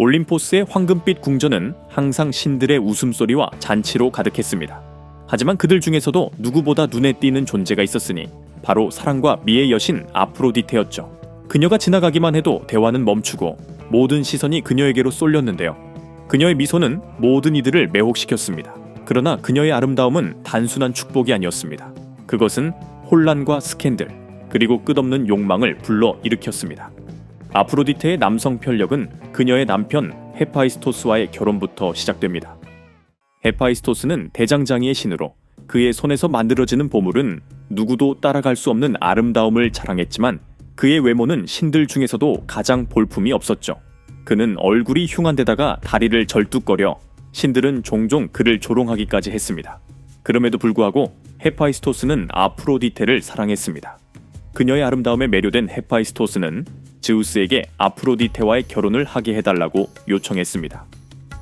올림포스의 황금빛 궁전은 항상 신들의 웃음소리와 잔치로 가득했습니다. 하지만 그들 중에서도 누구보다 눈에 띄는 존재가 있었으니 바로 사랑과 미의 여신 아프로디테였죠. 그녀가 지나가기만 해도 대화는 멈추고 모든 시선이 그녀에게로 쏠렸는데요. 그녀의 미소는 모든 이들을 매혹시켰습니다. 그러나 그녀의 아름다움은 단순한 축복이 아니었습니다. 그것은 혼란과 스캔들, 그리고 끝없는 욕망을 불러일으켰습니다. 아프로디테의 남성 편력은 그녀의 남편 헤파이스토스와의 결혼부터 시작됩니다. 헤파이스토스는 대장장이의 신으로 그의 손에서 만들어지는 보물은 누구도 따라갈 수 없는 아름다움을 자랑했지만 그의 외모는 신들 중에서도 가장 볼품이 없었죠. 그는 얼굴이 흉한데다가 다리를 절뚝거려 신들은 종종 그를 조롱하기까지 했습니다. 그럼에도 불구하고 헤파이스토스는 아프로디테를 사랑했습니다. 그녀의 아름다움에 매료된 헤파이스토스는 제우스에게 아프로디테와의 결혼을 하게 해달라고 요청했습니다.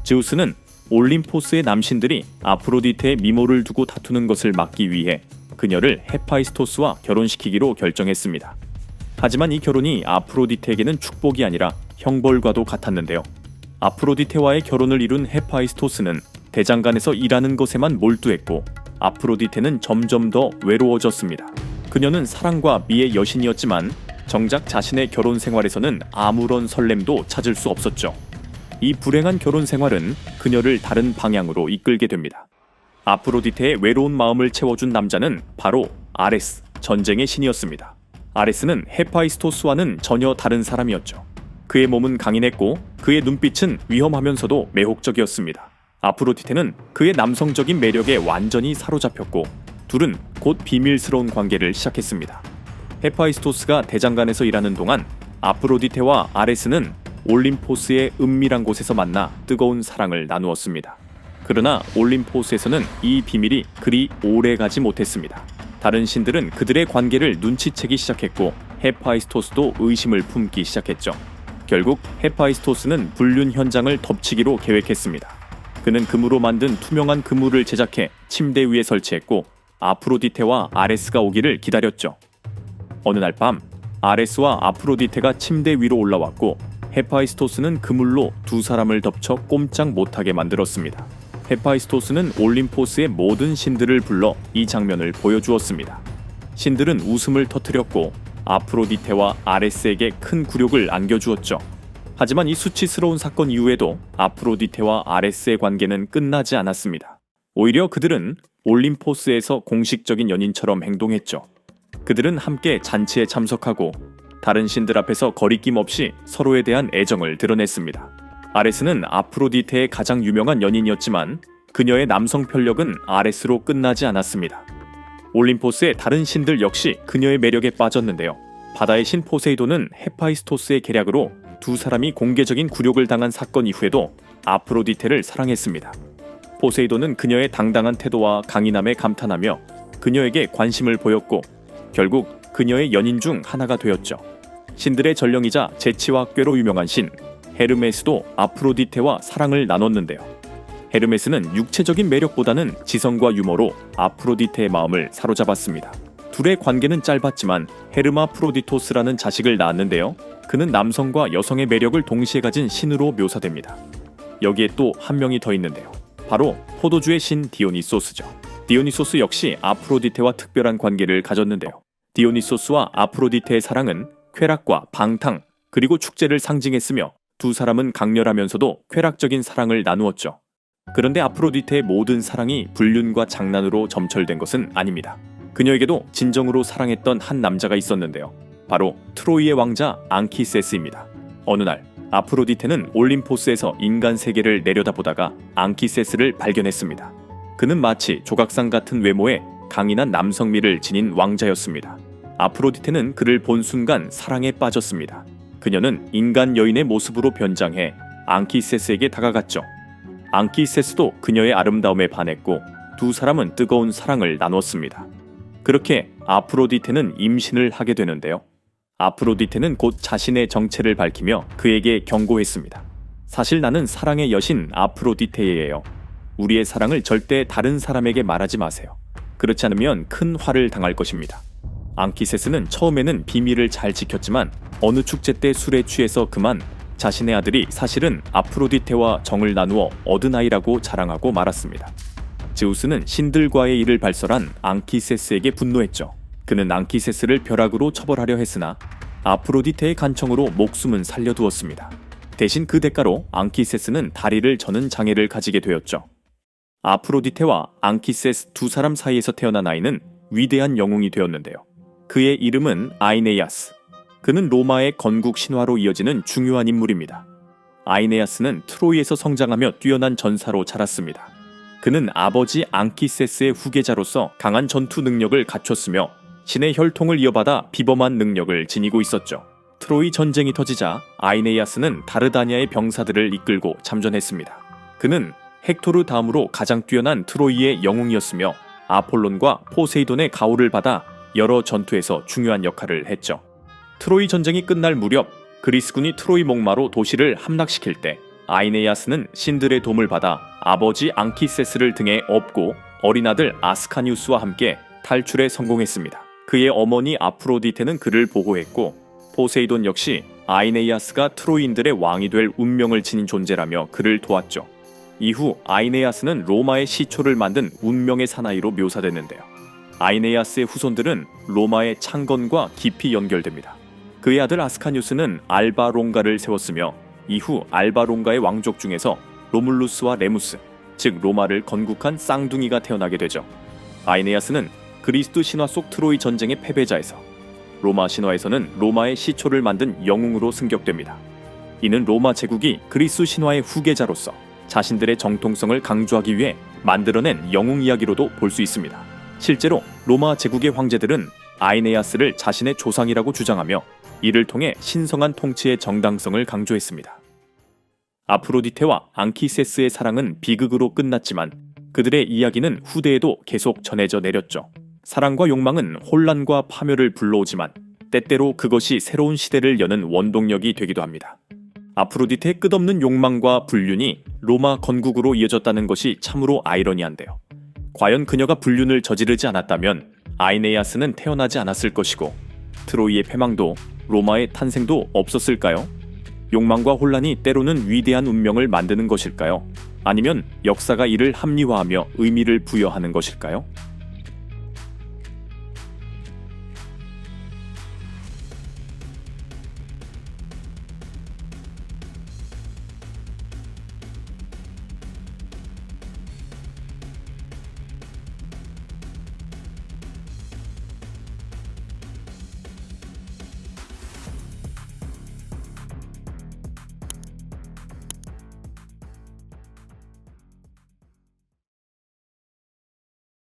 제우스는 올림포스의 남신들이 아프로디테의 미모를 두고 다투는 것을 막기 위해 그녀를 헤파이스토스와 결혼시키기로 결정했습니다. 하지만 이 결혼이 아프로디테에게는 축복이 아니라 형벌과도 같았는데요. 아프로디테와의 결혼을 이룬 헤파이스토스는 대장간에서 일하는 것에만 몰두했고 아프로디테는 점점 더 외로워졌습니다. 그녀는 사랑과 미의 여신이었지만 정작 자신의 결혼 생활에서는 아무런 설렘도 찾을 수 없었죠. 이 불행한 결혼 생활은 그녀를 다른 방향으로 이끌게 됩니다. 아프로디테의 외로운 마음을 채워준 남자는 바로 아레스, 전쟁의 신이었습니다. 아레스는 헤파이스토스와는 전혀 다른 사람이었죠. 그의 몸은 강인했고 그의 눈빛은 위험하면서도 매혹적이었습니다. 아프로디테는 그의 남성적인 매력에 완전히 사로잡혔고 둘은 곧 비밀스러운 관계를 시작했습니다. 헤파이스토스가 대장간에서 일하는 동안 아프로디테와 아레스는 올림포스의 은밀한 곳에서 만나 뜨거운 사랑을 나누었습니다. 그러나 올림포스에서는 이 비밀이 그리 오래 가지 못했습니다. 다른 신들은 그들의 관계를 눈치채기 시작했고 헤파이스토스도 의심을 품기 시작했죠. 결국 헤파이스토스는 불륜 현장을 덮치기로 계획했습니다. 그는 금으로 만든 투명한 그물을 제작해 침대 위에 설치했고 아프로디테와 아레스가 오기를 기다렸죠. 어느 날 밤 아레스와 아프로디테가 침대 위로 올라왔고 헤파이스토스는 그물로 두 사람을 덮쳐 꼼짝 못하게 만들었습니다. 헤파이스토스는 올림포스의 모든 신들을 불러 이 장면을 보여주었습니다. 신들은 웃음을 터뜨렸고 아프로디테와 아레스에게 큰 굴욕을 안겨주었죠. 하지만 이 수치스러운 사건 이후에도 아프로디테와 아레스의 관계는 끝나지 않았습니다. 오히려 그들은 올림포스에서 공식적인 연인처럼 행동했죠. 그들은 함께 잔치에 참석하고 다른 신들 앞에서 거리낌 없이 서로에 대한 애정을 드러냈습니다. 아레스는 아프로디테의 가장 유명한 연인이었지만 그녀의 남성 편력은 아레스로 끝나지 않았습니다. 올림포스의 다른 신들 역시 그녀의 매력에 빠졌는데요. 바다의 신 포세이돈은 헤파이스토스의 계략으로 두 사람이 공개적인 굴욕을 당한 사건 이후에도 아프로디테를 사랑했습니다. 포세이돈은 그녀의 당당한 태도와 강인함에 감탄하며 그녀에게 관심을 보였고 결국 그녀의 연인 중 하나가 되었죠. 신들의 전령이자 재치와 꾀로 유명한 신 헤르메스도 아프로디테와 사랑을 나눴는데요. 헤르메스는 육체적인 매력보다는 지성과 유머로 아프로디테의 마음을 사로잡았습니다. 둘의 관계는 짧았지만 헤르마프로디토스라는 자식을 낳았는데요. 그는 남성과 여성의 매력을 동시에 가진 신으로 묘사됩니다. 여기에 또 한 명이 더 있는데요. 바로 포도주의 신 디오니소스죠. 디오니소스 역시 아프로디테와 특별한 관계를 가졌는데요. 디오니소스와 아프로디테의 사랑은 쾌락과 방탕 그리고 축제를 상징했으며 두 사람은 강렬하면서도 쾌락적인 사랑을 나누었죠. 그런데 아프로디테의 모든 사랑이 불륜과 장난으로 점철된 것은 아닙니다. 그녀에게도 진정으로 사랑했던 한 남자가 있었는데요. 바로 트로이의 왕자 앙키세스입니다. 어느 날 아프로디테는 올림포스에서 인간 세계를 내려다보다가 앙키세스를 발견했습니다. 그는 마치 조각상 같은 외모에 강인한 남성미를 지닌 왕자였습니다. 아프로디테는 그를 본 순간 사랑에 빠졌습니다. 그녀는 인간 여인의 모습으로 변장해 앙키세스에게 다가갔죠. 앙키세스도 그녀의 아름다움에 반했고 두 사람은 뜨거운 사랑을 나눴습니다. 그렇게 아프로디테는 임신을 하게 되는데요. 아프로디테는 곧 자신의 정체를 밝히며 그에게 경고했습니다. 사실 나는 사랑의 여신 아프로디테예요. 우리의 사랑을 절대 다른 사람에게 말하지 마세요. 그렇지 않으면 큰 화를 당할 것입니다. 앙키세스는 처음에는 비밀을 잘 지켰지만 어느 축제 때 술에 취해서 그만 자신의 아들이 사실은 아프로디테와 정을 나누어 얻은 아이라고 자랑하고 말았습니다. 제우스는 신들과의 일을 발설한 앙키세스에게 분노했죠. 그는 앙키세스를 벼락으로 처벌하려 했으나 아프로디테의 간청으로 목숨은 살려두었습니다. 대신 그 대가로 앙키세스는 다리를 저는 장애를 가지게 되었죠. 아프로디테와 앙키세스 두 사람 사이에서 태어난 아이는 위대한 영웅이 되었는데요. 그의 이름은 아이네아스. 그는 로마의 건국 신화로 이어지는 중요한 인물입니다. 아이네아스는 트로이에서 성장하며 뛰어난 전사로 자랐습니다. 그는 아버지 앙키세스의 후계자로서 강한 전투 능력을 갖췄으며 신의 혈통을 이어받아 비범한 능력을 지니고 있었죠. 트로이 전쟁이 터지자 아이네아스는 다르다니아의 병사들을 이끌고 참전했습니다. 그는 헥토르 다음으로 가장 뛰어난 트로이의 영웅이었으며 아폴론과 포세이돈의 가호를 받아 여러 전투에서 중요한 역할을 했죠. 트로이 전쟁이 끝날 무렵 그리스군이 트로이 목마로 도시를 함락시킬 때 아이네아스는 신들의 도움을 받아 아버지 앙키세스를 등에 업고 어린 아들 아스카니우스와 함께 탈출에 성공했습니다. 그의 어머니 아프로디테는 그를 보호했고 포세이돈 역시 아이네아스가 트로이인들의 왕이 될 운명을 지닌 존재라며 그를 도왔죠. 이후 아이네아스는 로마의 시초를 만든 운명의 사나이로 묘사됐는데요. 아이네아스의 후손들은 로마의 창건과 깊이 연결됩니다. 그의 아들 아스카니우스는 알바롱가를 세웠으며 이후 알바롱가의 왕족 중에서 로물루스와 레무스, 즉 로마를 건국한 쌍둥이가 태어나게 되죠. 아이네아스는 그리스도 신화 속 트로이 전쟁의 패배자에서 로마 신화에서는 로마의 시초를 만든 영웅으로 승격됩니다. 이는 로마 제국이 그리스 신화의 후계자로서 자신들의 정통성을 강조하기 위해 만들어낸 영웅 이야기로도 볼 수 있습니다. 실제로 로마 제국의 황제들은 아이네아스를 자신의 조상이라고 주장하며 이를 통해 신성한 통치의 정당성을 강조했습니다. 아프로디테와 앙키세스의 사랑은 비극으로 끝났지만 그들의 이야기는 후대에도 계속 전해져 내렸죠. 사랑과 욕망은 혼란과 파멸을 불러오지만 때때로 그것이 새로운 시대를 여는 원동력이 되기도 합니다. 아프로디테의 끝없는 욕망과 불륜이 로마 건국으로 이어졌다는 것이 참으로 아이러니한데요. 과연 그녀가 불륜을 저지르지 않았다면 아이네아스는 태어나지 않았을 것이고 트로이의 패망도 로마의 탄생도 없었을까요? 욕망과 혼란이 때로는 위대한 운명을 만드는 것일까요? 아니면 역사가 이를 합리화하며 의미를 부여하는 것일까요?